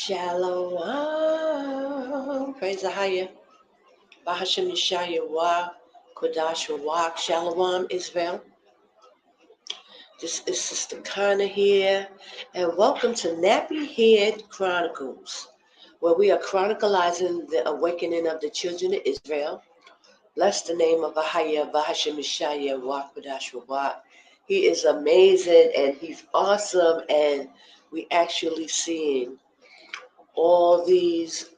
Shalom. Praise AHAYAH. Bahashem Yashaya, Qadash, Rawach. Shalom, Israel. This is Sister Kana here, and welcome to Nappy Head Chronicles, where we are chronicalizing the awakening of the children of Israel. Bless the name of AHAYAH, Bahashem Yashaya, Qadash, Rawach. He is amazing, and he's awesome, and we actually seeing all these,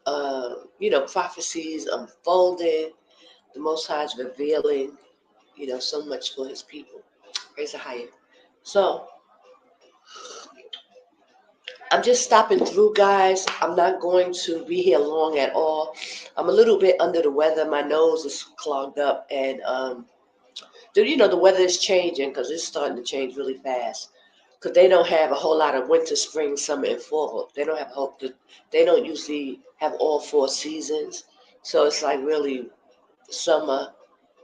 prophecies unfolding. The Most High is revealing, so much for his people. Praise the Higher. So, I'm just stopping through, guys. I'm not going to be here long at all. I'm a little bit under the weather. My nose is clogged up, and, the weather is changing because it's starting to change really fast. Because they don't have a whole lot of winter, spring, summer, and fall. They don't have hope. They don't usually have all 4 seasons. So it's like really summer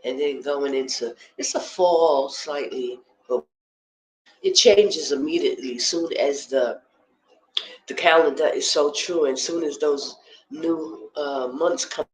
and then going into, it's a fall slightly, but it changes immediately soon as the calendar is so true, and soon as those new months come.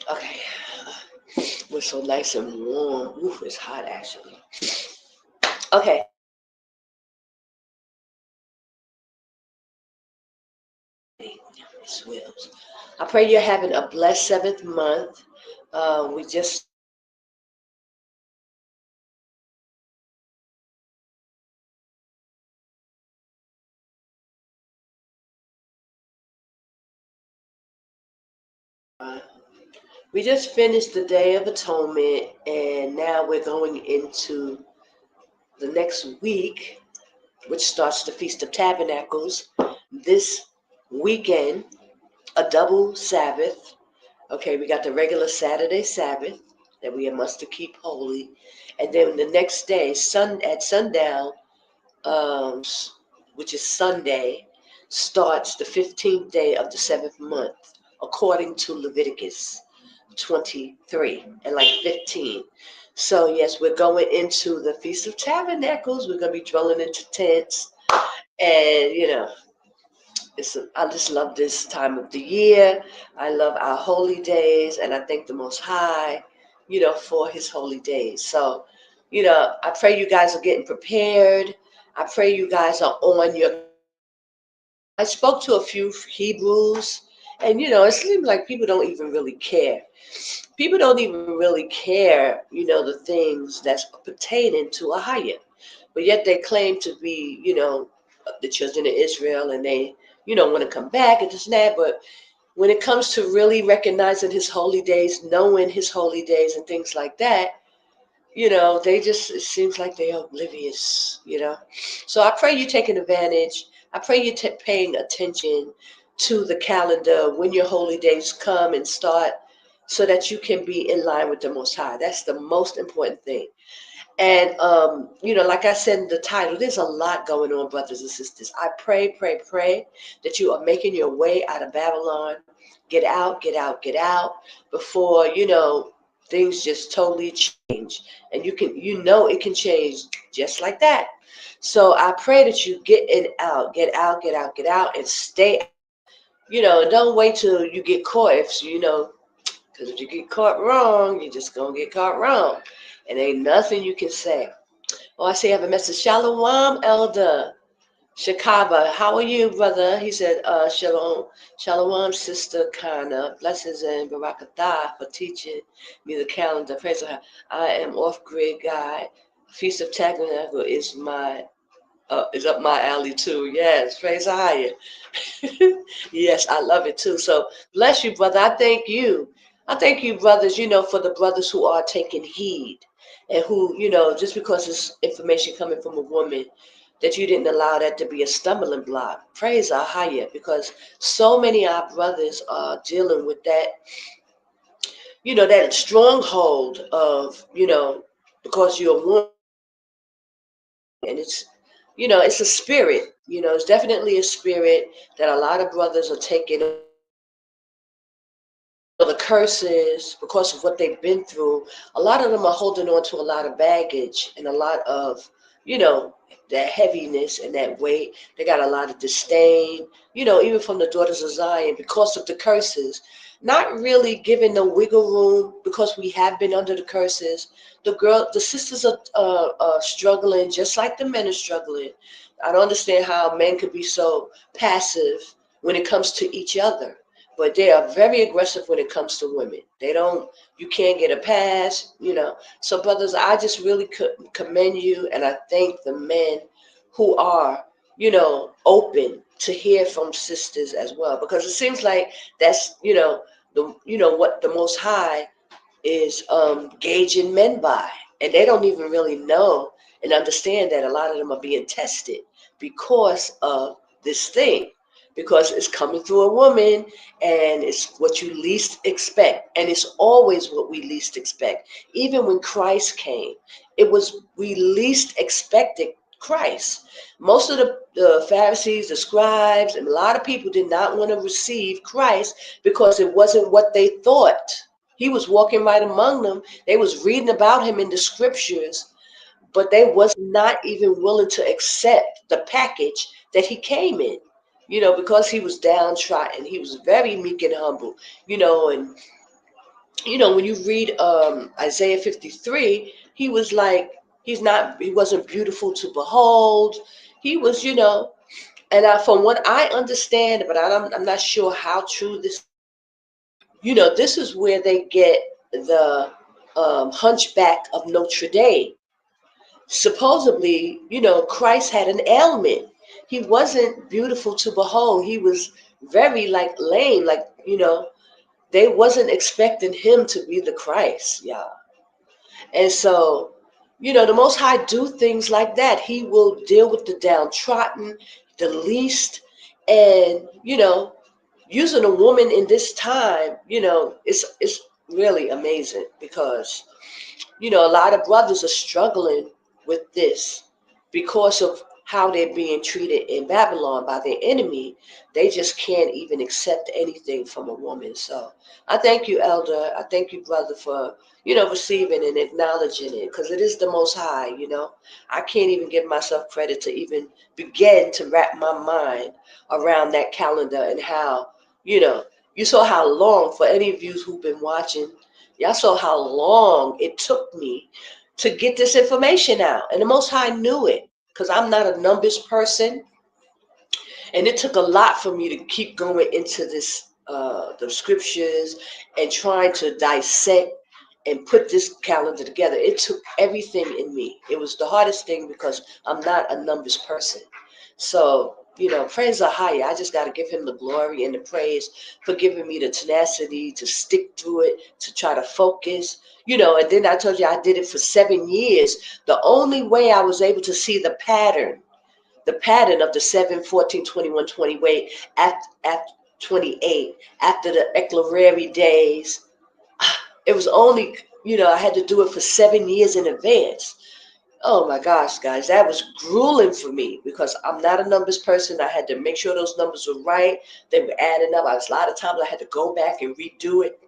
Okay, we're so nice and warm. Ooh, it's hot actually. Okay. I pray you're having a blessed 7th month. We just finished the Day of Atonement, and now we're going into the next week, which starts the Feast of Tabernacles. This weekend, a double Sabbath. Okay, we got the regular Saturday Sabbath that we must to keep holy, and then the next day, at sundown, which is Sunday, starts the 15th day of the 7th month, according to Leviticus 23 and 15. So yes, we're going into the Feast of Tabernacles. We're going to be dwelling into tents, and I just love this time of the year. I love our holy days, and I thank the Most High, for his holy days. So, I pray you guys are getting prepared. I pray you guys are on your. I spoke to a few Hebrews, and it seems like people don't even really care. People don't even really care, the things that's pertaining to AHAYAH. But yet they claim to be, the children of Israel, and they, want to come back and this and that. But when it comes to really recognizing his holy days, knowing his holy days and things like that, they just, it seems like they're oblivious, So I pray you're taking advantage. I pray you're paying attention to the calendar when your holy days come and start, so that you can be in line with the Most High. That's the most important thing. And, like I said in the title, there's a lot going on, brothers and sisters. I pray that you are making your way out of Babylon. Get out, get out, get out before, things just totally change. And it can change just like that. So I pray that you get out, and stay. Don't wait till you get caught. Because if you get caught wrong, you're just gonna get caught wrong, and ain't nothing you can say. Oh, I see. I have a message. Shalom, Elder Shakaba. How are you, brother? He said, Shalom, Sister Kana. Blessings and barakatah for teaching me the calendar. Praise God. I am off grid guy. Feast of Tabernacle is up my alley too. Yes, praise God. Yes, I love it too. So bless you, brother. I thank you. I thank you, brothers, for the brothers who are taking heed, and who, just because it's information coming from a woman, that you didn't allow that to be a stumbling block. Praise AHAYAH, because so many of our brothers are dealing with that, that stronghold of, because you're a woman, and it's a spirit, it's definitely a spirit that a lot of brothers are taking the curses because of what they've been through. A lot of them are holding on to a lot of baggage and a lot of, that heaviness and that weight. They got a lot of disdain, even from the daughters of Zion because of the curses. Not really giving no wiggle room because we have been under the curses. The sisters are struggling just like the men are struggling. I don't understand how men could be so passive when it comes to each other, but they are very aggressive when it comes to women. You can't get a pass. So, brothers, I just really commend you, and I thank the men who are, open to hear from sisters as well, because it seems like that's, what the Most High is gauging men by, and they don't even really know and understand that a lot of them are being tested because of this thing, because it's coming through a woman, and it's what you least expect, and it's always what we least expect. Even when Christ came, we least expected Christ. Most of the Pharisees, the scribes, and a lot of people did not want to receive Christ because it wasn't what they thought. He was walking right among them. They was reading about him in the scriptures, but they was not even willing to accept the package that he came in. Because he was downtrodden. He was very meek and humble. And when you read Isaiah 53, he was like, he wasn't beautiful to behold. He was, and from what I understand, but I'm not sure how true this. This is where they get the Hunchback of Notre Dame. Supposedly, Christ had an ailment. He wasn't beautiful to behold. He was very like lame, like, they wasn't expecting him to be the Christ, yeah. And so, the Most High do things like that. He will deal with the downtrodden, the least, and using a woman in this time, it's really amazing, because a lot of brothers are struggling with this because of how they're being treated in Babylon by their enemy. They just can't even accept anything from a woman. So I thank you, Elder. I thank you, brother, for, receiving and acknowledging it, because it is the Most High. I can't even give myself credit to even begin to wrap my mind around that calendar, and how, you saw how long, for any of you who've been watching, y'all saw how long it took me to get this information out. And the Most High knew it, because I'm not a numbers person. And it took a lot for me to keep going into this, the scriptures, and trying to dissect and put this calendar together. It took everything in me. It was the hardest thing because I'm not a numbers person. So, praise Ahaya. I just got to give him the glory and the praise for giving me the tenacity to stick to it, to try to focus, and then I told you I did it for 7 years. The only way I was able to see the pattern of the 7, 14, 21, 20 way at 28, after the eclerary days, it was only, I had to do it for 7 years in advance. Oh my gosh, guys, that was grueling for me, because I'm not a numbers person. I had to make sure those numbers were right. They were adding up. A lot of times I had to go back and redo it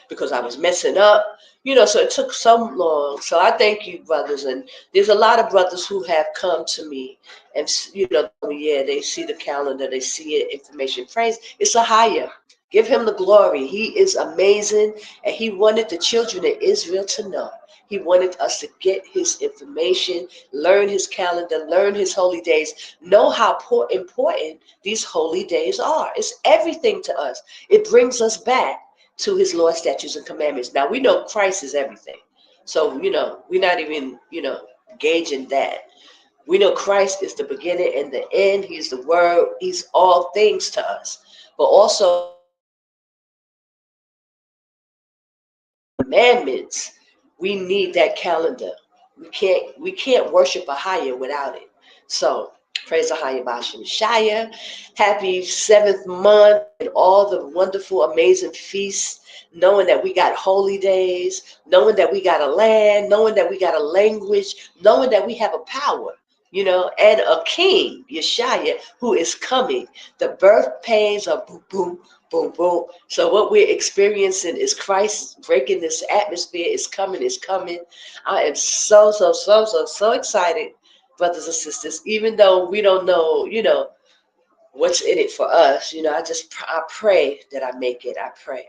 because I was messing up. So it took so long. So I thank you, brothers. And there's a lot of brothers who have come to me and, yeah, they see the calendar, they see it, information. Praise, it's a higher. Give him the glory. He is amazing. And he wanted the children of Israel to know. He wanted us to get his information, learn his calendar, learn his holy days, know how important these holy days are. It's everything to us. It brings us back to his law, statutes, and commandments. Now, we know Christ is everything. So, we're not even, gauging that. We know Christ is the beginning and the end. He's the word. He's all things to us. But also, commandments, we need that calendar. We can't worship a higher without it. So praise AHAYAH Yashaya. Happy 7th month and all the wonderful, amazing feasts, knowing that we got holy days, knowing that we got a land, knowing that we got a language, knowing that we have a power, and a king, Yashaya, who is coming. The birth pains are boom, boom, boom, boom. So what we're experiencing is Christ breaking this atmosphere. Is coming, is coming. I am so, so, so, so, so excited, brothers and sisters, even though we don't know, what's in it for us. I pray that I make it. I pray,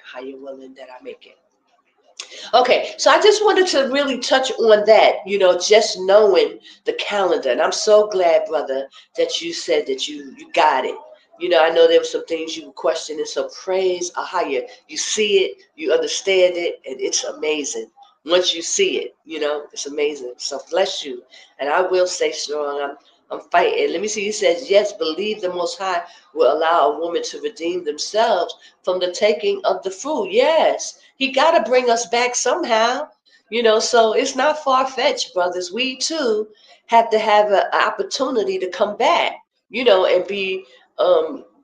how you willing that I make it. Okay, so I just wanted to really touch on that, just knowing the calendar. And I'm so glad, brother, that you said that you got it. I know there were some things you were questioning, so praise AHAYAH. You see it, you understand it, and it's amazing. Once you see it, it's amazing. So bless you. And I will stay strong. I'm fighting. Let me see. He says, yes, believe the Most High will allow a woman to redeem themselves from the taking of the fruit. Yes, he got to bring us back somehow, so it's not far-fetched, brothers. We too have to have an opportunity to come back, and be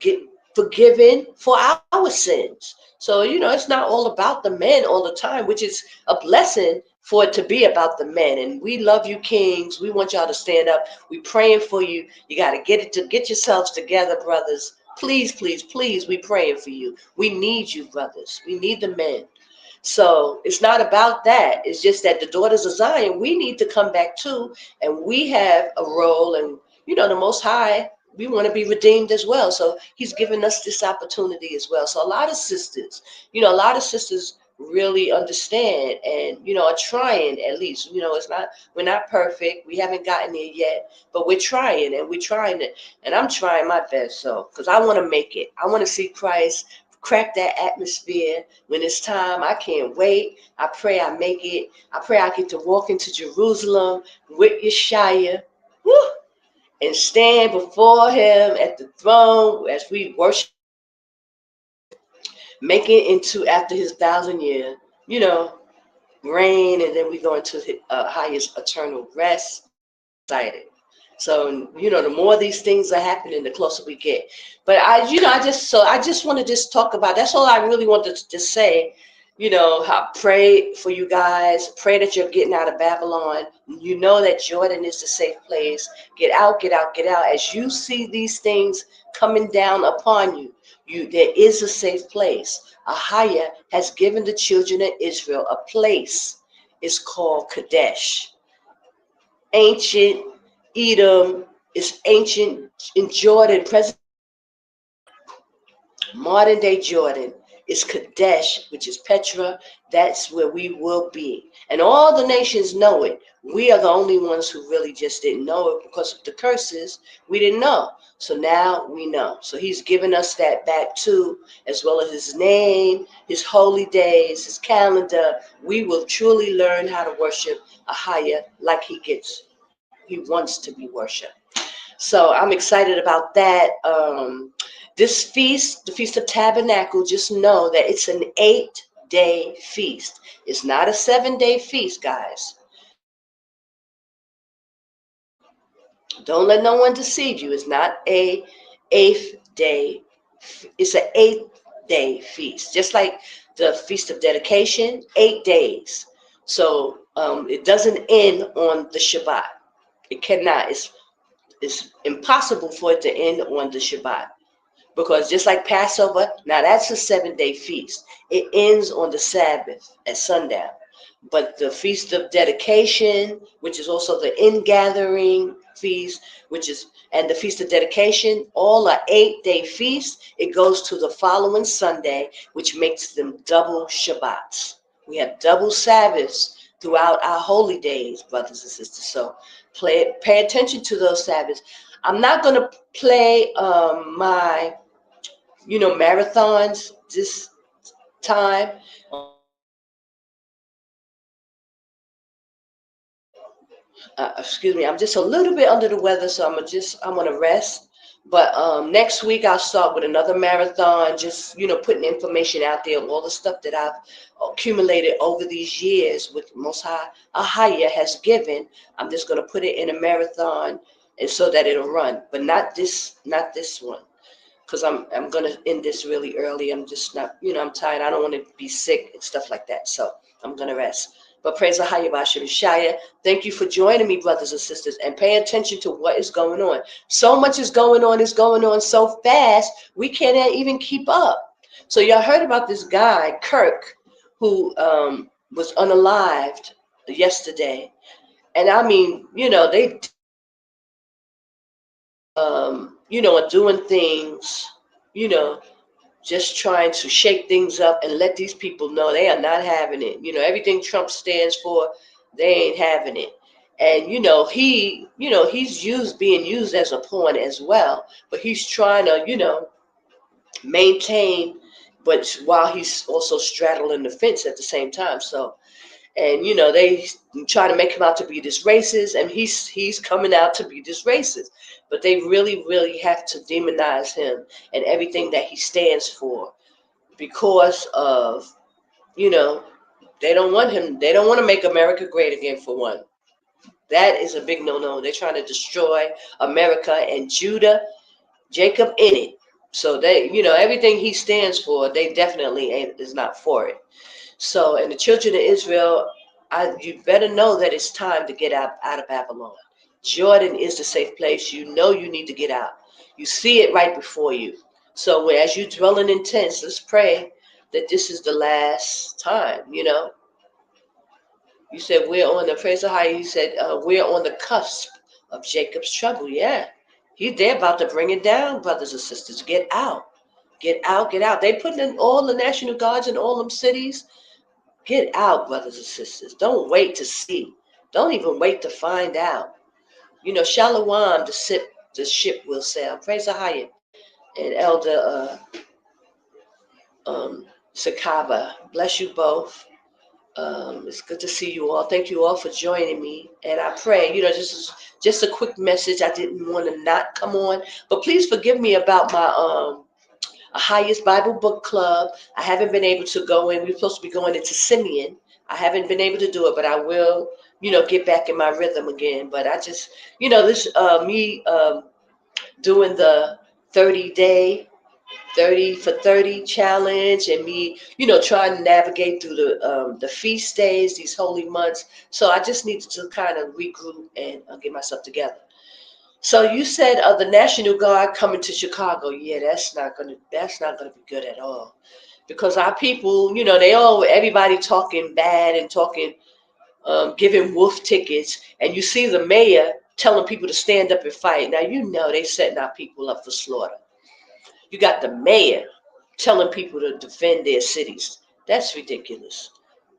get forgiven for our sins. So, it's not all about the men all the time, which is a blessing for it to be about the men. And we love you, kings. We want y'all to stand up. We praying for you. You got to get yourselves together, brothers. Please, please, please, we praying for you. We need you, brothers. We need the men. So it's not about that. It's just that the daughters of Zion, we need to come back too. And we have a role. And, the Most High, we want to be redeemed as well. So he's given us this opportunity as well. So a lot of sisters really understand and, are trying at least. We're not perfect. We haven't gotten there yet. But we're trying and we're trying it. And I'm trying my best. So because I want to make it. I want to see Christ crack that atmosphere when it's time. I can't wait. I pray I make it. I pray I get to walk into Jerusalem with Yashaya, woo, and stand before him at the throne as we worship, make it into after his 1,000-year, reign, and then we go into the highest eternal rest. Excited. So, the more these things are happening, the closer we get. But I just want to just talk about, that's all I really wanted to just say, how pray for you guys, pray that you're getting out of Babylon. You know that Jordan is the safe place. Get out, get out, get out. As you see these things coming down upon you, there is a safe place. AHAYAH has given the children of Israel a place. It's called Qadash. Ancient Edom is ancient in Jordan, present modern day Jordan is Qadash, which is Petra. That's where we will be. And all the nations know it. We are the only ones who really just didn't know it because of the curses. We didn't know. So now we know. So he's given us that back too, as well as his name, his holy days, his calendar. We will truly learn how to worship AHAYAH like he wants to be worshipped. So I'm excited about that. This feast, the Feast of Tabernacle, just know that it's an 8-day feast. It's not a 7-day feast, guys. Don't let no one deceive you. It's not a 8th day. It's an 8-day feast. Just like the Feast of Dedication, 8 days. So it doesn't end on the Shabbat. It cannot. It's impossible for it to end on the Shabbat. Because just like Passover, now that's a 7-day feast. It ends on the Sabbath at sundown. But the Feast of Dedication, which is also the ingathering feast, and the Feast of Dedication, all are 8-day feasts. It goes to the following Sunday, which makes them double Shabbats. We have double Sabbaths throughout our holy days, brothers and sisters. So pay attention to those Sabbaths. I'm not going to play my marathons this time. Excuse me, I'm just a little bit under the weather, so I'm gonna rest. But next week I'll start with another marathon, just putting information out there, all the stuff that I've accumulated over these years with Most High AHAYAH has given. I'm just gonna put it in a marathon, and so that it'll run. But not this one, because I'm gonna end this really early. I'm just not, I'm tired. I don't want to be sick and stuff like that. So I'm gonna rest. But praise AHAYAH Yashaya. Thank you for joining me, brothers and sisters, and pay attention to what is going on. So much is going on. It's going on so fast we can't even keep up. So y'all heard about this guy Kirk, who was unalived yesterday, and I mean, they are doing things, you know, just trying to shake things up and let these people know they are not having it. Everything Trump stands for, they ain't having it. And he's being used as a pawn as well, but he's trying to, maintain, but while he's also straddling the fence at the same time. So, and they try to make him out to be this racist, and he's coming out to be this racist, but they really have to demonize him and everything that he stands for, because of they don't want him. They don't want to make America great again, for one. That is a big no. They're trying to destroy America and Judah, Jacob in it. So they, everything he stands for, they definitely is not for it. So, and the children of Israel, you better know that it's time to get out of Babylon. Jordan is the safe place. You need to get out. You see it right before you. So as you dwelling in tents, let's pray that this is the last time. You said we're on the praise of high. You said we're on the cusp of Jacob's trouble. Yeah, they're about to bring it down, brothers and sisters. Get out, get out, get out. They put in all the National Guards in all them cities. Get out, brothers and sisters. Don't wait to see. Don't even wait to find out. Shalom, the ship will sail. Praise the Hayat. And Elder Sakaba. Bless you both. It's good to see you all. Thank you all for joining me. And I pray, just a quick message. I didn't want to not come on. But please forgive me about my highest Bible book club. I haven't been able to go in. We're supposed to be going into Simeon. I haven't been able to do it, but I will, get back in my rhythm again. But I just, this me doing the 30-day 30 for 30 challenge, and me, trying to navigate through the feast days, these holy months. So I just needed to kind of regroup and get myself together. So you said the National Guard coming to Chicago. Yeah, that's not gonna be good at all, because our people, everybody talking bad and talking, giving wolf tickets, and you see the mayor telling people to stand up and fight. Now they setting our people up for slaughter. You got the mayor telling people to defend their cities. That's ridiculous.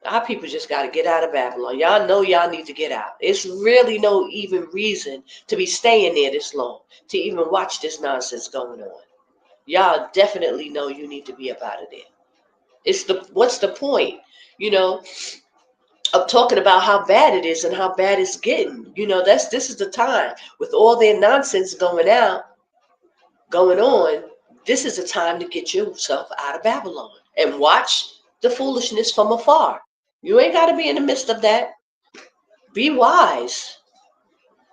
Our people just got to get out of Babylon. Y'all know y'all need to get out. It's really no even reason to be staying there this long, to even watch this nonsense going on. Y'all definitely know you need to be up out of there. What's the point, of talking about how bad it is and how bad it's getting? This is the time with all their nonsense going on. This is the time to get yourself out of Babylon and watch the foolishness from afar. You ain't got to be in the midst of that. Be wise,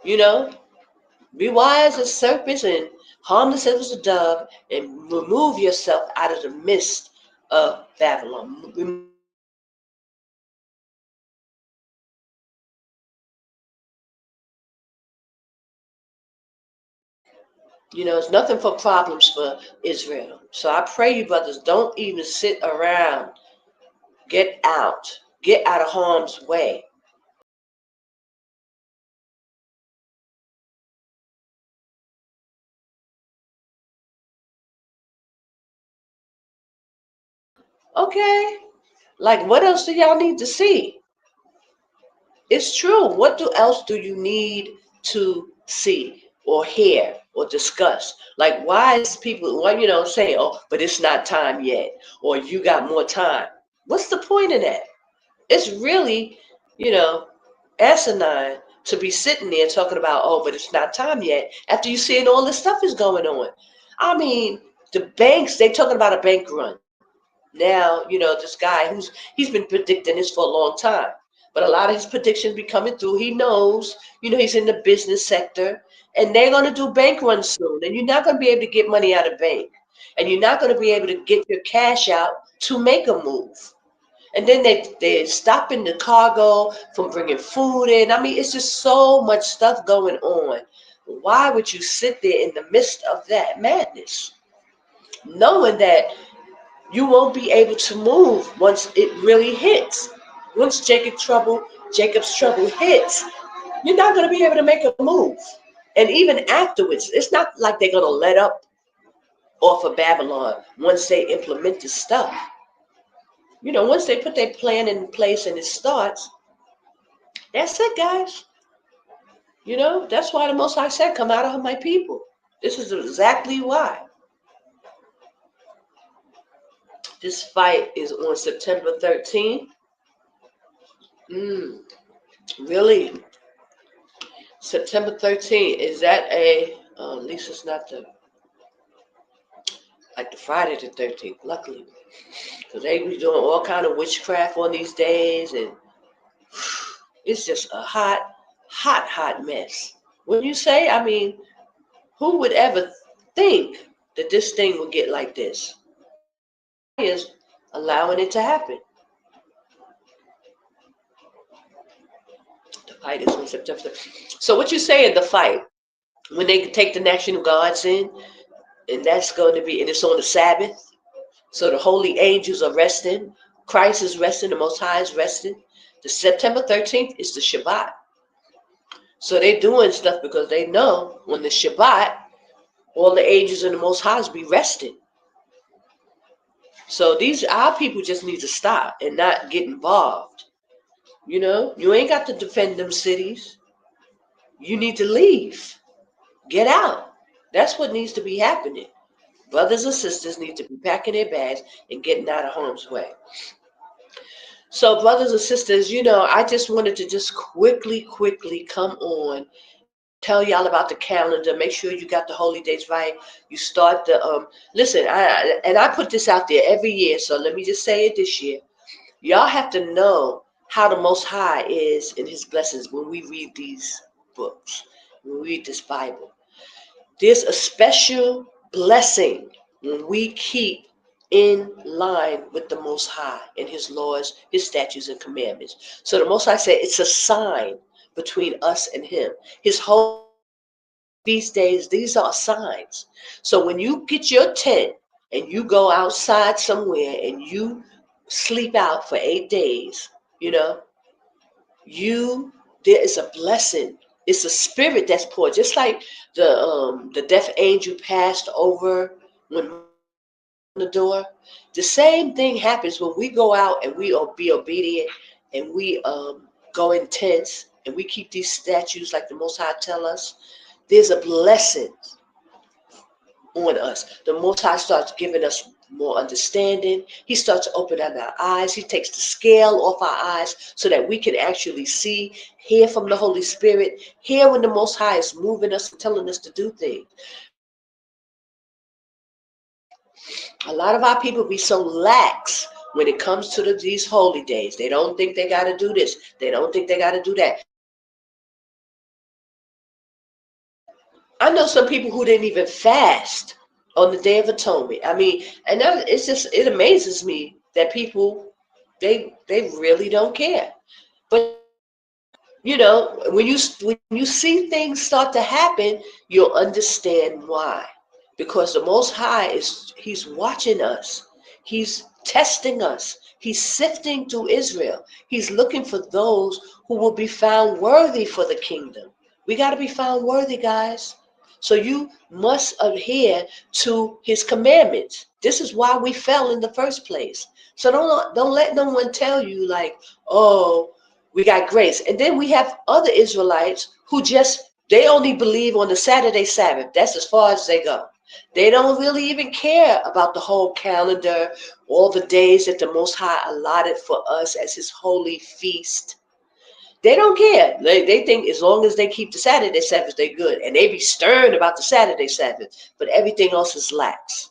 be wise as serpents and harmless as a dove, and remove yourself out of the midst of Babylon. It's nothing for problems for Israel. So I pray you, brothers, don't even sit around. Get out. Get out of harm's way. Okay. Like, what else do y'all need to see? It's true. What else do you need to see or hear or discuss? Like, why is people, saying, oh, but it's not time yet, or you got more time? What's the point of that? It's really, you know, asinine to be sitting there talking about, oh, but it's not time yet, after you seeing all this stuff is going on. I mean, the banks, they talking about a bank run. Now, this guy he's been predicting this for a long time. But a lot of his predictions be coming through. He knows, he's in the business sector, and they're going to do bank runs soon. And you're not going to be able to get money out of bank. And you're not going to be able to get your cash out to make a move. And then they're stopping the cargo from bringing food in. I mean, it's just so much stuff going on. Why would you sit there in the midst of that madness, knowing that you won't be able to move once it really hits? Once Jacob's trouble hits, you're not going to be able to make a move. And even afterwards, it's not like they're going to let up off of Babylon once they implement this stuff. Once they put their plan in place and it starts, that's it, guys. That's why the Most High said, come out of my people. This is exactly why. This fight is on September 13th. Really? September 13th, is that at least it's not like the Friday the 13th, luckily. Because they be doing all kind of witchcraft on these days, and it's just a hot mess. When you say, I mean, who would ever think that this thing would get like this? Is allowing it to happen. The fight is on September 13th. So what you say in the fight, when they take the National Guards in, and that's going to be, and it's on the Sabbath, so the holy angels are resting, Christ is resting, the Most High is resting. The September 13th is the Shabbat. So they're doing stuff because they know when the Shabbat, all the angels and the Most High be resting. So our people just need to stop and not get involved. You ain't got to defend them cities. You need to leave. Get out. That's what needs to be happening. Brothers and sisters need to be packing their bags and getting out of harm's way. So, brothers and sisters, I just wanted to just quickly come on, tell y'all about the calendar. Make sure you got the holy days right. You start the listen. I put this out there every year, so let me just say it this year. Y'all have to know how the Most High is in His blessings when we read these books, when we read this Bible. There's a special blessing when we keep in line with the Most High and His laws, His statutes, and commandments. So the Most High said it's a sign between us and Him. His whole feast days, these are signs. So when you get your tent and you go outside somewhere and you sleep out for 8 days, there is a blessing. It's a spirit that's poured, just like the deaf angel passed over when the door. The same thing happens when we go out and we be obedient and we go in tents and we keep these statutes like the Most High tell us. There's a blessing on us. The Most High starts giving us more understanding. He starts opening our eyes. He takes the scale off our eyes so that we can actually see, hear from the Holy Spirit, hear when the Most High is moving us and telling us to do things. A lot of our people be so lax when it comes to these holy days. They don't think they got to do this. They don't think they got to do that. I know some people who didn't even fast on the Day of Atonement. I mean, and it amazes me that people, they really don't care. But when you see things start to happen, you'll understand why. Because the Most High He's watching us. He's testing us. He's sifting through Israel. He's looking for those who will be found worthy for the kingdom. We got to be found worthy, guys. So you must adhere to His commandments. This is why we fell in the first place. So don't let no one tell you like, oh, we got grace. And then we have other Israelites who they only believe on the Saturday Sabbath. That's as far as they go. They don't really even care about the whole calendar, all the days that the Most High allotted for us as His holy feast. They don't care. They think as long as they keep the Saturday Sabbath, they're good. And they be stern about the Saturday Sabbath, but everything else is lax.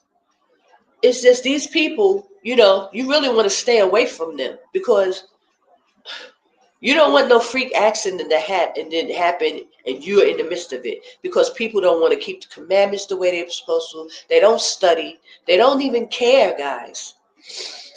It's just these people, you really want to stay away from them because You don't want no freak accident to happen and then happen and you're in the midst of it, because people don't want to keep the commandments the way they're supposed to. They don't study. They don't even care, guys.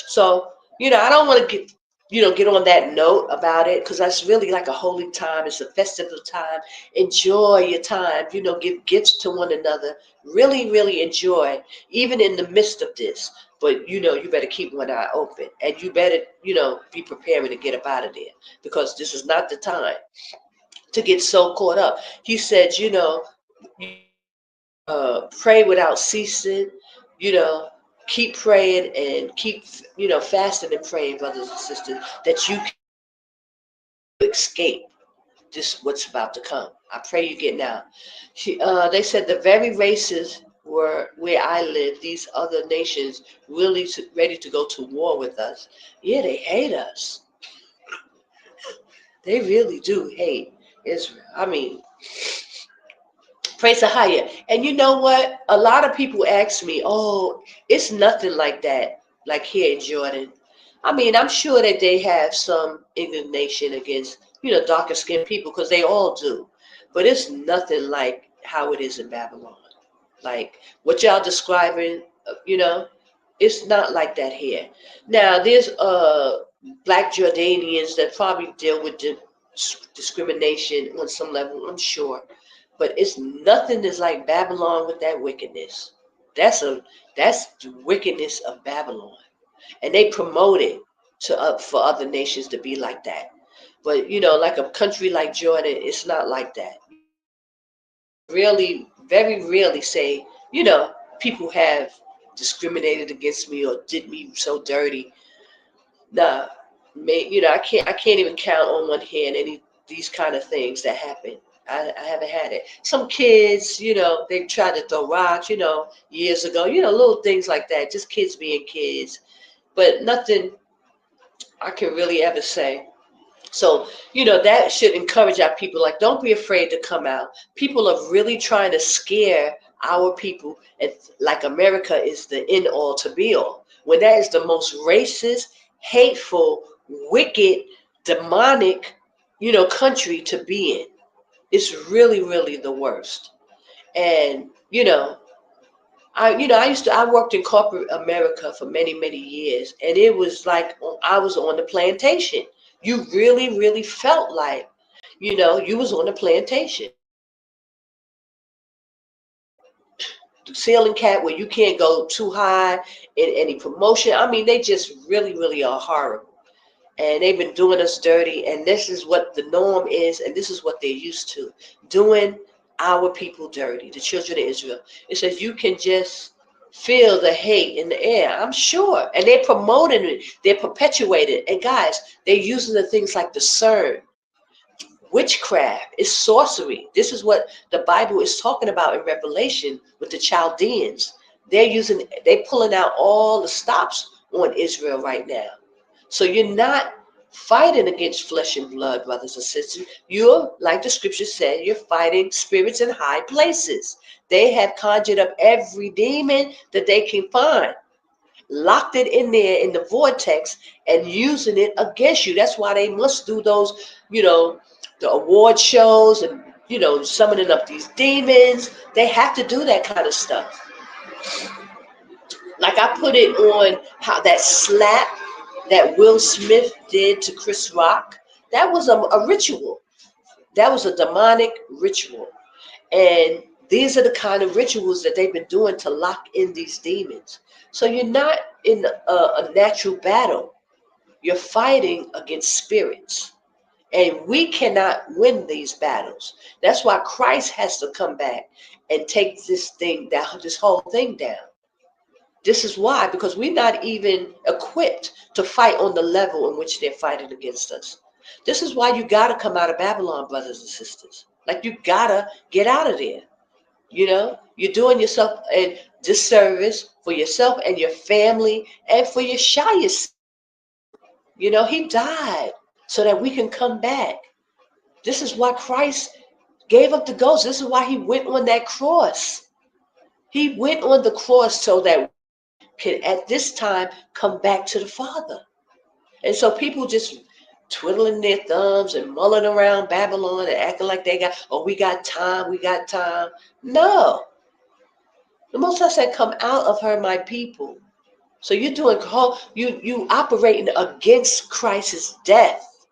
So, I don't want to get on that note about it, because that's really like a holy time. It's a festival time. Enjoy your time. Give gifts to one another. Really, really enjoy, even in the midst of this. But, you better keep one eye open, and you better, be preparing to get up out of there, because this is not the time to get so caught up. He said, pray without ceasing, you know, keep praying and keep, fasting and praying, brothers and sisters, that you can escape this what's about to come. I pray you get now. They said the very races were where I live, these other nations really ready to go to war with us. Yeah, they hate us. They really do hate Israel. I mean, praise AHAYAH. And you know what? A lot of people ask me, oh, it's nothing like that, like here in Jordan. I mean, I'm sure that they have some indignation against, darker skinned people, because they all do. But it's nothing like how it is in Babylon. Like what y'all describing, it's not like that here. Now, there's black Jordanians that probably deal with discrimination on some level, I'm sure. But it's nothing that's like Babylon with that wickedness. That's the wickedness of Babylon, and they promote it for other nations to be like that. But like a country like Jordan, it's not like that. Really, very rarely say, people have discriminated against me or did me so dirty. Nah, I can't even count on one hand any these kind of things that happen. I haven't had it. Some kids, they tried to throw rocks, years ago, little things like that. Just kids being kids, but nothing I can really ever say. So, that should encourage our people. Like, don't be afraid to come out. People are really trying to scare our people, and like America is the end all to be all, when that is the most racist, hateful, wicked, demonic, country to be in. It's really, really the worst. And, I worked in corporate America for many, many years, and it was like I was on the plantation. You really, really felt like, you was on the plantation. The ceiling cap where you can't go too high in any promotion. I mean, they just really, really are horrible. And they've been doing us dirty, and this is what the norm is, and this is what they're used to, doing our people dirty, the children of Israel. It says you can just feel the hate in the air, I'm sure. And they're promoting it, they're perpetuating it. And guys, they're using the things like discern, witchcraft, is sorcery. This is what the Bible is talking about in Revelation with the Chaldeans. They're pulling out all the stops on Israel right now. So you're not fighting against flesh and blood, brothers and sisters. You're, like the scripture said, you're fighting spirits in high places. They have conjured up every demon that they can find, locked it in there in the vortex, and using it against you. That's why they must do those, the award shows and, summoning up these demons. They have to do that kind of stuff. Like I put it on how that slap that Will Smith did to Chris Rock, that was a ritual. That was a demonic ritual. And these are the kind of rituals that they've been doing to lock in these demons. So you're not in a natural battle. You're fighting against spirits. And we cannot win these battles. That's why Christ has to come back and take this thing down, this whole thing down. This is why, because we're not even equipped to fight on the level in which they're fighting against us. This is why you got to come out of Babylon, brothers and sisters. Like, you got to get out of there. You're doing yourself a disservice for yourself and your family and for Yashaya. He died so that we can come back. This is why Christ gave up the ghost. This is why he went on that cross. He went on the cross so that can at this time come back to the Father. And so people just twiddling their thumbs and mulling around Babylon and acting like we got time, we got time. No. The Most High said, come out of her, my people. So you're doing, you operating against Christ's death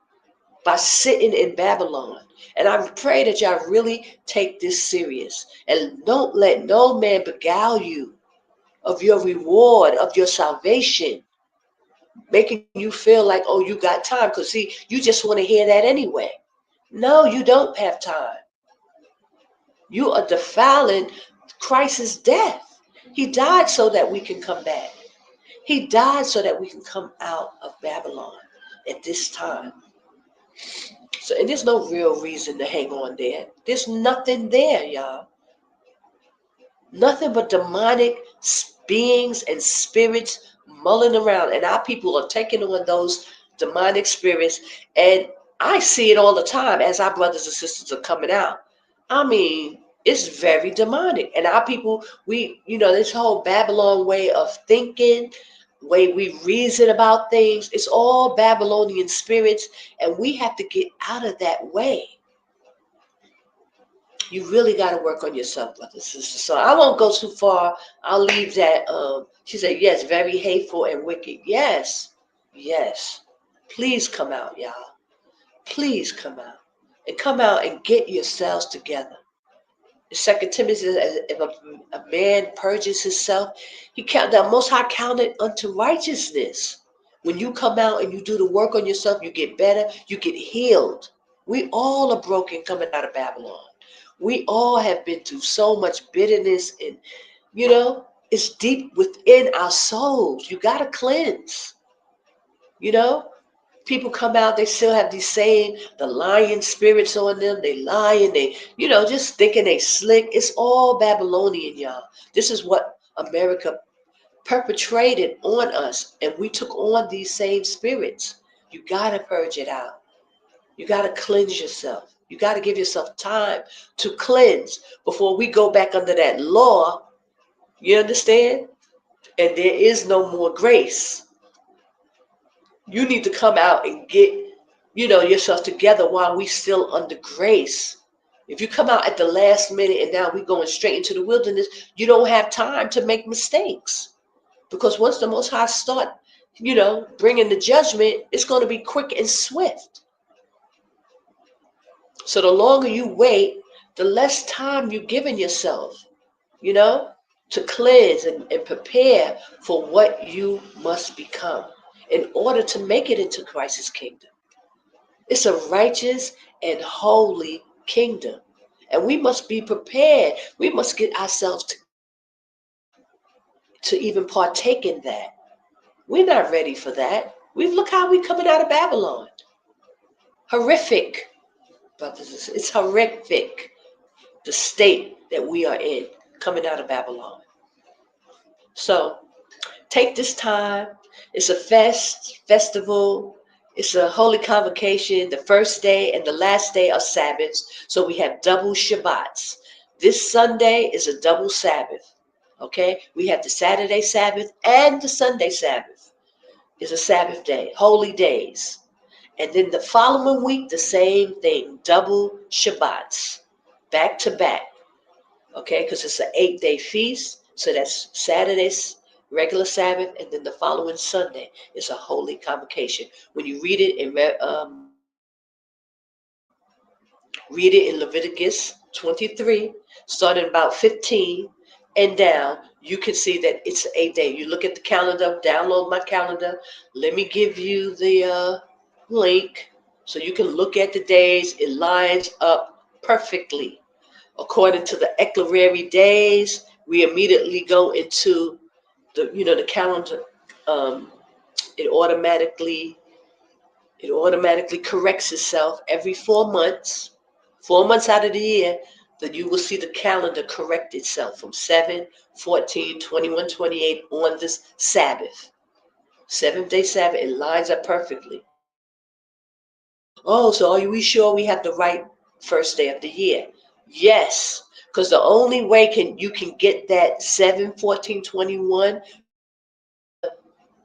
by sitting in Babylon. And I pray that y'all really take this serious and don't let no man beguile you of your reward, of your salvation, making you feel like, oh, you got time. Because see, you just want to hear that anyway. No, you don't have time. You are defiling Christ's death. He died so that we can come back. He died so that we can come out of Babylon at this time. So, and there's no real reason to hang on there. There's nothing there, y'all. Nothing but demonic beings and spirits mulling around. And our people are taking on those demonic spirits. And I see it all the time as our brothers and sisters are coming out. I mean, it's very demonic. And our people, this whole Babylon way of thinking, way we reason about things, it's all Babylonian spirits. And we have to get out of that way. You really got to work on yourself, brothers and sisters. So I won't go too far. I'll leave that. She said, yes, very hateful and wicked. Yes. Please come out, y'all. Please come out. And come out and get yourselves together. 2 Timothy says, if a man purges himself, the Most High counted unto righteousness. When you come out and you do the work on yourself, you get better, you get healed. We all are broken coming out of Babylon. We all have been through so much bitterness and, it's deep within our souls. You got to cleanse. People come out, they still have the lying spirits on them. They lie and they, just thinking they slick. It's all Babylonian, y'all. This is what America perpetrated on us. And we took on these same spirits. You got to purge it out. You got to cleanse yourself. You got to give yourself time to cleanse before we go back under that law. You understand? And there is no more grace. You need to come out and get, yourself together while we still under grace. If you come out at the last minute and now we're going straight into the wilderness, you don't have time to make mistakes. Because once the Most High start, bringing the judgment, it's going to be quick and swift. So the longer you wait, the less time you're giving yourself, to cleanse and prepare for what you must become in order to make it into Christ's kingdom. It's a righteous and holy kingdom. And we must be prepared. We must get ourselves to even partake in that. We're not ready for that. Look how we're coming out of Babylon. Horrific. Brothers, it's horrific, the state that we are in coming out of Babylon. So take this time. It's a festival. It's a holy convocation. The first day and the last day are Sabbaths. So we have double Shabbats. This Sunday is a double Sabbath. Okay? We have the Saturday Sabbath and the Sunday Sabbath. It's a Sabbath day, holy days. And then the following week, the same thing, double Shabbats, back to back, okay? Because it's an 8-day feast, so that's Saturday's regular Sabbath, and then the following Sunday is a holy convocation. When you read it in Leviticus 23, starting about 15 and down, you can see that it's an 8-day. You look at the calendar, download my calendar. Let me give you the link so you can look at the days. It lines up perfectly according to the eclerary days. We immediately go into the calendar. It automatically corrects itself every 4 months. 4 months out of the year, then you will see the calendar correct itself from 7, 14, 21, 28 on this Sabbath. 7th-day Sabbath, it lines up perfectly. Oh, so are we sure we have the right first day of the year? Yes, because the only way you can get that 7, 14, 21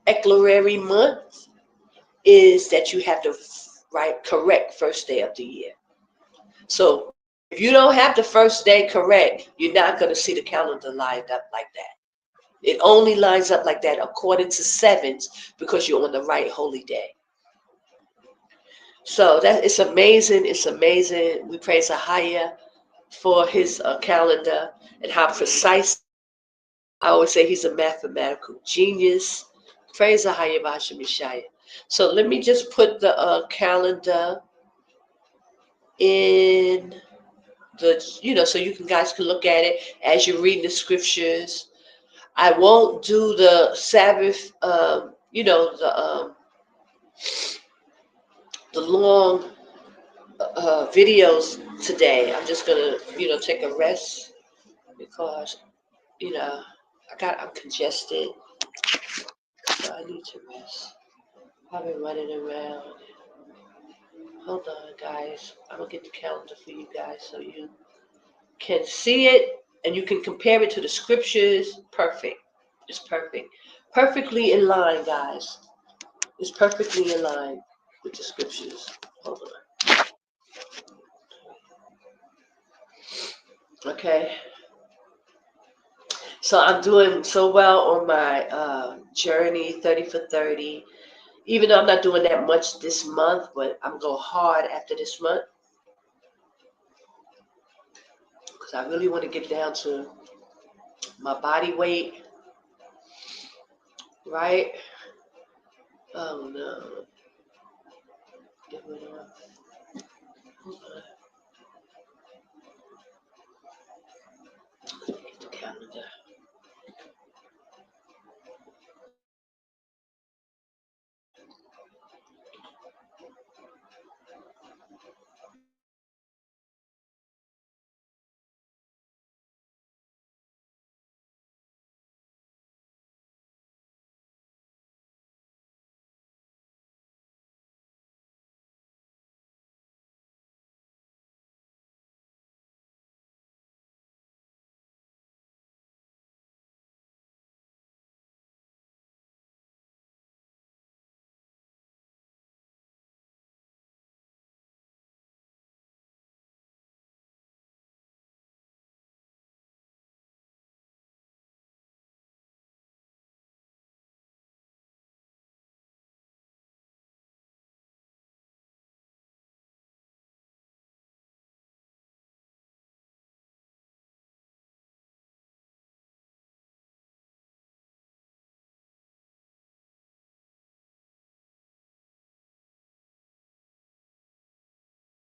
eclerary month is that you have the right, correct first day of the year. So if you don't have the first day correct, you're not going to see the calendar lined up like that. It only lines up like that according to sevens because you're on the right holy day. So that it's amazing. It's amazing. We praise AHAYAH for his calendar and how precise. I always say he's a mathematical genius. Praise AHAYAH Yashaya. So let me just put the calendar in the, so you guys can look at it as you're reading the scriptures. I won't do the Sabbath, the long videos today. I'm just gonna, take a rest because, I'm congested, so I need to rest. I've been running around. Hold on, guys. I'm gonna get the calendar for you guys so you can see it and you can compare it to the scriptures. Perfect. It's perfect. Perfectly in line, guys. It's perfectly in line with the scriptures. Hold on. Okay. So I'm doing so well on my journey, 30 for 30. Even though I'm not doing that much this month, but I'm going hard after this month. Because I really want to get down to my body weight. Right? Oh no. Get rid of. Hold on. Let me get the calendar.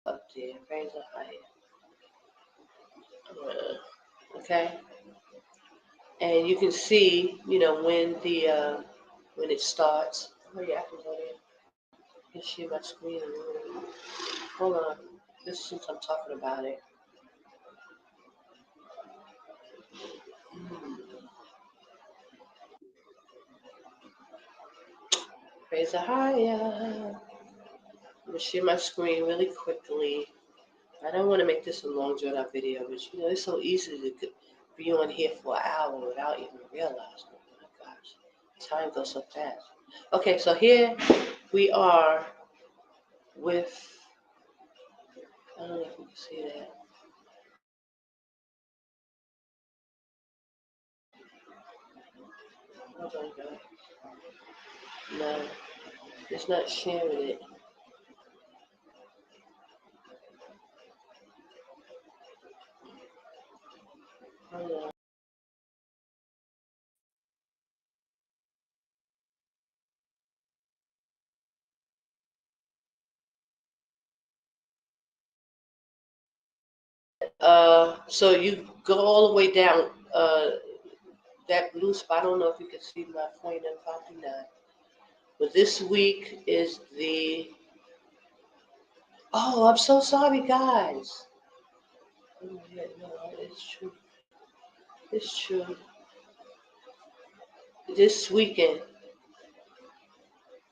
Up there. Praise the higher. Okay. And you can see, when it starts. Oh yeah, I can go there. You can see my screen. Hold on. Just since I'm talking about it. Praise the higher. I'm gonna share my screen really quickly. I don't want to make this a long drawn out video, but it's so easy to be on here for an hour without even realizing. Oh my gosh, time goes so fast. Okay, so here we are with, I don't know if you can see that. Hold on, guys. No, it's not sharing it. Hold on. So you go all the way down, that blue spot. I don't know if you can see my point of 59. But this week is the, oh, I'm so sorry, guys. Oh, yeah, no, it's true. It's true. This weekend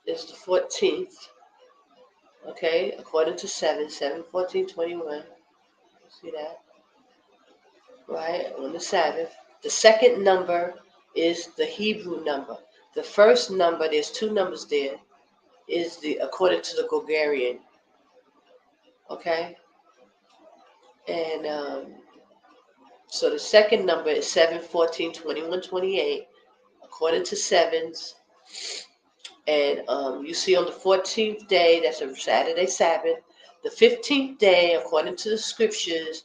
is the 14th, okay, according to 7/14/21. See that? Right, on the Sabbath. The second number is the Hebrew number. The first number, there's two numbers there, is the according to the Gregorian. Okay? And so the second number is 7, 14, 21, 28, according to sevens. And you see on the 14th day, that's a Saturday Sabbath. The 15th day, according to the scriptures,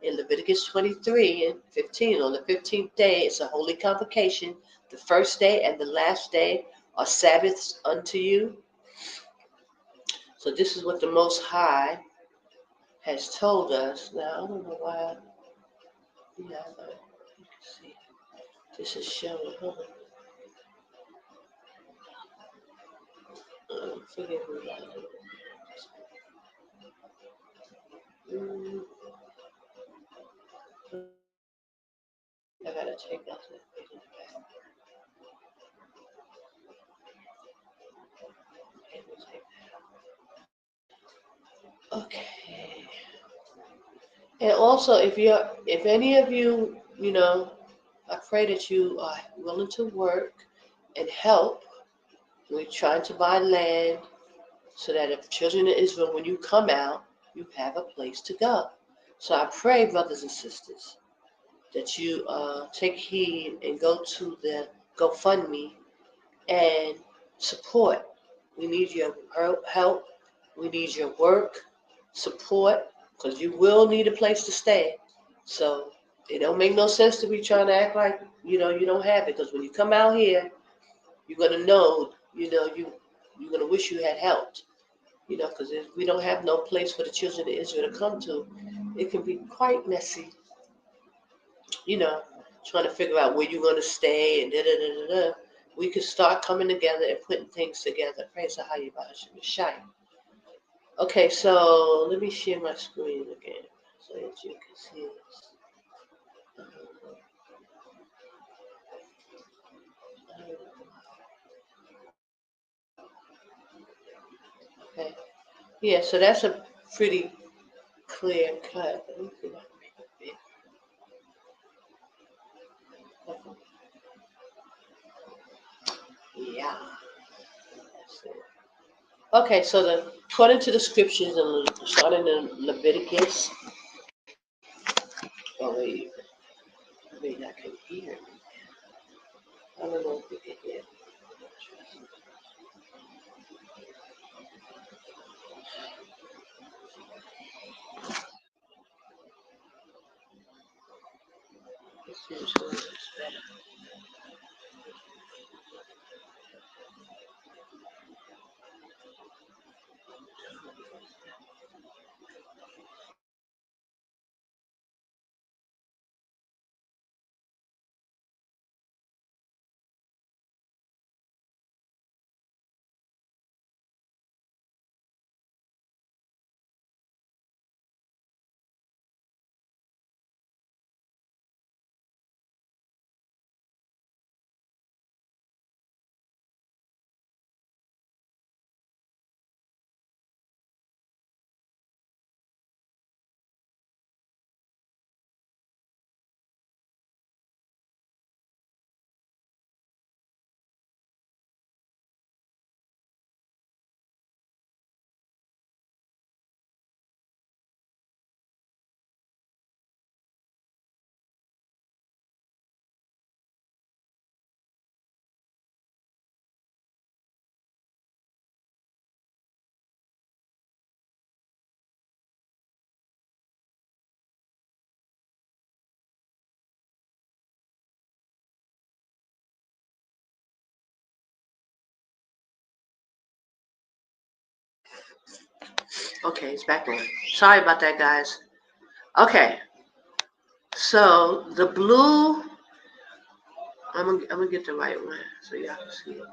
in Leviticus 23 and 15, on the 15th day, it's a holy convocation. The first day and the last day are Sabbaths unto you. So this is what the Most High has told us. Now, I don't know why. Yeah, but you can see. This is showing. Hold on. Forgive me. I gotta take that. Okay. And also, if any of you, I pray that you are willing to work and help. We're trying to buy land so that if children of Israel, when you come out, you have a place to go. So I pray, brothers and sisters, that you take heed and go to the GoFundMe and support. We need your help. We need your work, support, because you will need a place to stay. So it don't make no sense to be trying to act like, you don't have it. Because when you come out here, you're going to know, you're going to wish you had helped. Because if we don't have no place for the children of Israel to come to, it can be quite messy, trying to figure out where you're going to stay and da-da-da-da-da. We could start coming together and putting things together. Praise AHAYAH, Yashaya. Okay, so let me share my screen again so that you can see this. Okay. Yeah, so that's a pretty clear cut. Let me see if I can make it big. Yeah. That's it. Okay, so according to the scriptures, starting in Leviticus. Oh, wait. I mean, I can hear. I don't know if you can hear. It seems so much better. Okay, it's back on. Sorry about that, guys. Okay, so the blue, I'm gonna get the right one so y'all can see it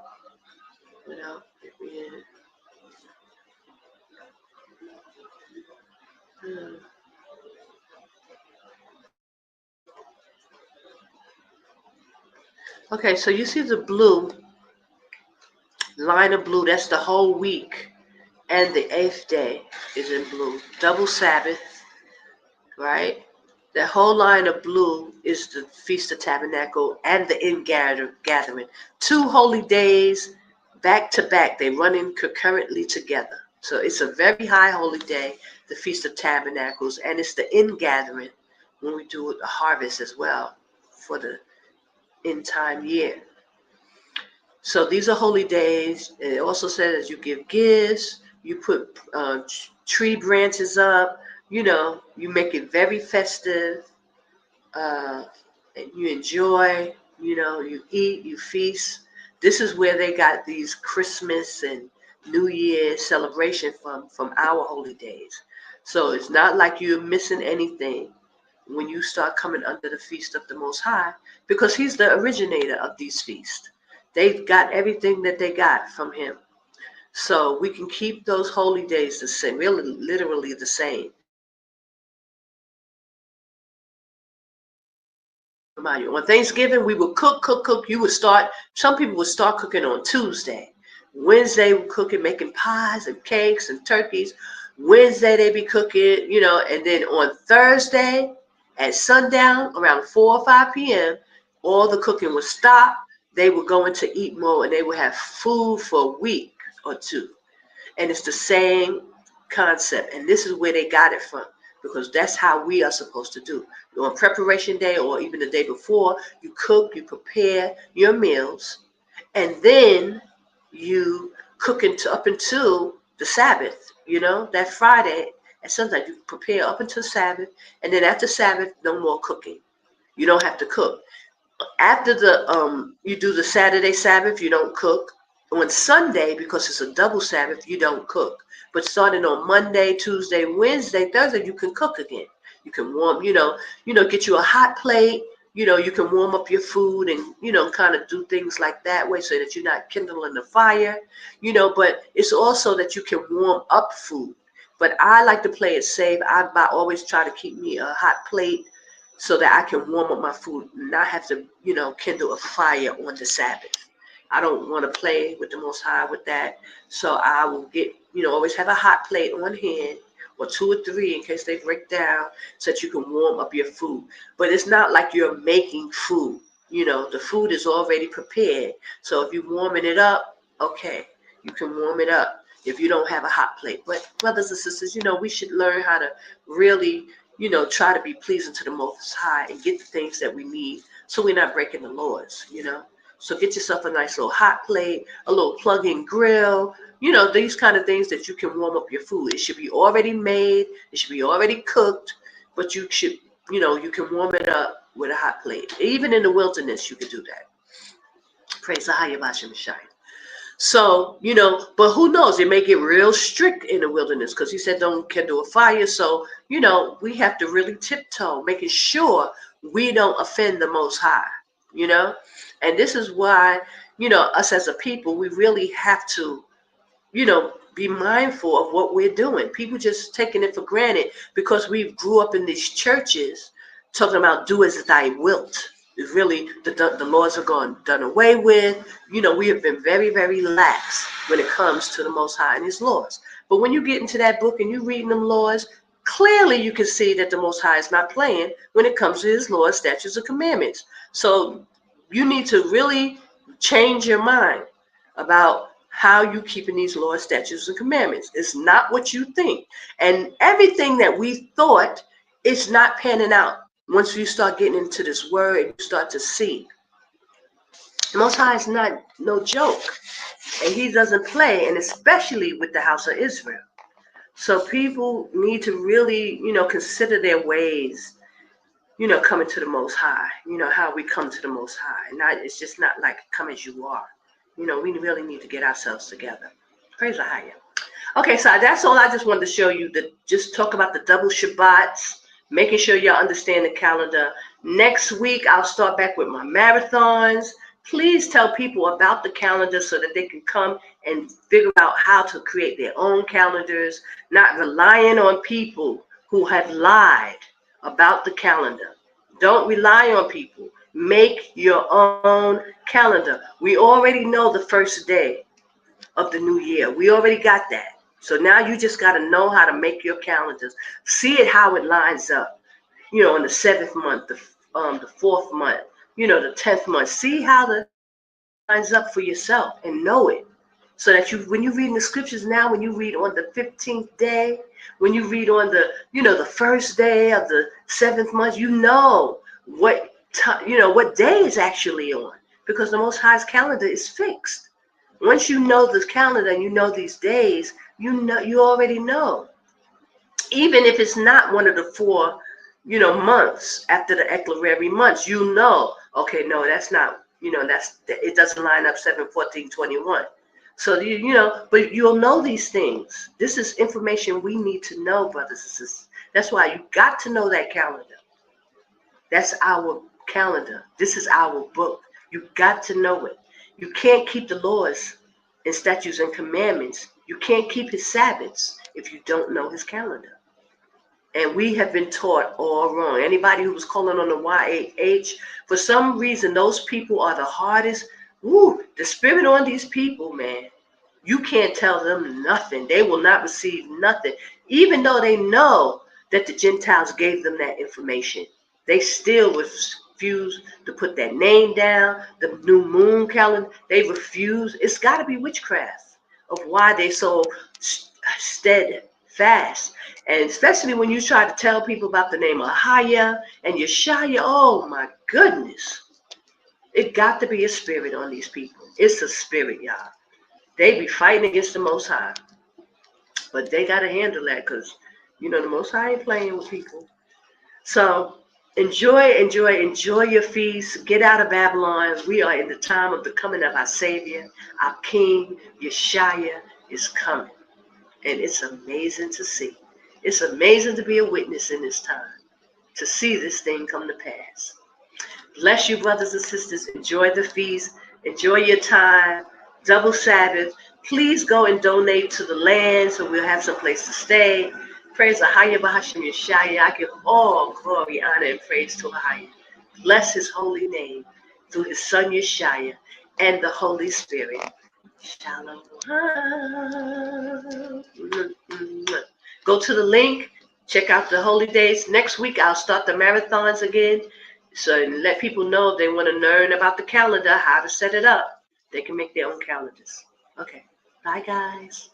without it being. Okay, so you see the blue line of blue. That's the whole week, and the 8th day is in blue. Double Sabbath, right? That whole line of blue is the Feast of Tabernacle and the gathering. 2 holy days back to back. They run in concurrently together. So it's a very high holy day, the Feast of Tabernacles, and it's the ingathering when we do the harvest as well for the end time year. So these are holy days. It also says you give gifts, you put tree branches up, you make it very festive. And you enjoy, you eat, you feast. This is where they got these Christmas and New Year celebration from our holy days. So it's not like you're missing anything when you start coming under the feast of the Most High, because he's the originator of these feasts. They've got everything that they got from him. So we can keep those holy days the same, really literally the same. On Thanksgiving, we would cook. You would start, some people would start cooking on Tuesday. Wednesday, we're cooking, making pies and cakes and turkeys. Wednesday, they be cooking, and then on Thursday at sundown, around 4 or 5 p.m., all the cooking would stop. They would go in to eat more, and they would have food for a week or two. And it's the same concept. And this is where they got it from, because that's how we are supposed to do. On preparation day or even the day before, you cook, you prepare your meals, and then you cook up until the Sabbath, that Friday. And sometimes you prepare up until Sabbath, and then after Sabbath, no more cooking. You don't have to cook. After you do the Saturday Sabbath, you don't cook. On Sunday, because it's a double Sabbath, you don't cook. But starting on Monday, Tuesday, Wednesday, Thursday, you can cook again. You can warm, get you a hot plate. You can warm up your food and, kind of do things like that way so that you're not kindling the fire, but it's also that you can warm up food. But I like to play it safe. I always try to keep me a hot plate so that I can warm up my food and not have to, kindle a fire on the Sabbath. I don't want to play with the Most High with that. So I will get, always have a hot plate on hand, or 2 or 3 in case they break down, so that you can warm up your food. But it's not like you're making food. The food is already prepared. So if you're warming it up, okay, you can warm it up if you don't have a hot plate. But brothers and sisters, we should learn how to really, try to be pleasing to the Most High and get the things that we need so we're not breaking the laws, So get yourself a nice little hot plate, a little plug-in grill, these kind of things that you can warm up your food. It should be already made. It should be already cooked, but you should, you can warm it up with a hot plate. Even in the wilderness, you could do that. Praise AHAYAH, Yashaya. So, but who knows? It may get real strict in the wilderness because he said don't kindle a fire. So, we have to really tiptoe, making sure we don't offend the Most High, And this is why, us as a people, we really have to, be mindful of what we're doing. People just taking it for granted because we grew up in these churches talking about do as thy wilt. It's really the laws are done away with. We have been very, very lax when it comes to the Most High and his laws. But when you get into that book and you're reading them laws, clearly you can see that the Most High is not playing when it comes to his laws, statutes, and commandments. So you need to really change your mind about how you keeping these laws, statutes, and commandments. It's not what you think. And everything that we thought is not panning out. Once you start getting into this word, you start to see. The Most High is not no joke. And he doesn't play, and especially with the house of Israel. So people need to really, consider their ways, coming to the Most High, how we come to the Most High. And it's just not like come as you are. We really need to get ourselves together. Praise AHAYAH. Okay, so that's all I just wanted to show you. Just talk about the double Shabbats, making sure y'all understand the calendar. Next week, I'll start back with my marathons. Please tell people about the calendar so that they can come and figure out how to create their own calendars, not relying on people who have lied about the calendar. Don't rely on people. Make your own calendar. We already know the first day of the new year. We already got that. So now you just got to know how to make your calendars. See it how it lines up. In the 7th month, the 4th month, the 10th month. See how the lines up for yourself and know it. So that when you read in the scriptures now, when you read on the 15th day, when you read on the, the first day of the 7th month, you know what time, what day is actually on, because the Most High's calendar is fixed. Once you know this calendar and you know these days, you already know. Even if it's not one of the 4, months after the eclorary months, okay, no, that's not, it doesn't line up 7/14/21. So, but you'll know these things. This is information we need to know, brothers and sisters. That's why you got to know that calendar. That's our calendar. This is our book. You got to know it. You can't keep the laws and statutes and commandments. You can't keep his Sabbaths if you don't know his calendar. And we have been taught all wrong. Anybody who was calling on the YAH, for some reason, those people are the hardest. The spirit on these people, man. You can't tell them nothing. They will not receive nothing. Even though they know that the Gentiles gave them that information, they still refuse to put that name down, the new moon calendar. They refuse. It's got to be witchcraft of why they so steadfast. And especially when you try to tell people about the name AHAYAH and Yashaya, oh my goodness. It got to be a spirit on these people. It's a spirit, y'all. They be fighting against the Most High. But they got to handle that because, the Most High ain't playing with people. So enjoy your feast. Get out of Babylon. We are in the time of the coming of our Savior. Our King, Yashaya, is coming. And it's amazing to see. It's amazing to be a witness in this time, to see this thing come to pass. Bless you, brothers and sisters. Enjoy the feast. Enjoy your time. Double Sabbath. Please go and donate to the land so we'll have some place to stay. Praise AHAYAH Bahasham Yashaya. I give all glory, honor, and praise to AHAYAH. Bless his holy name through his son Yashaya and the Holy Spirit. Shalom. Go to the link. Check out the holy days. Next week, I'll start the marathons again. So let people know if they want to learn about the calendar, how to set it up. They can make their own calendars. Okay. Bye, guys.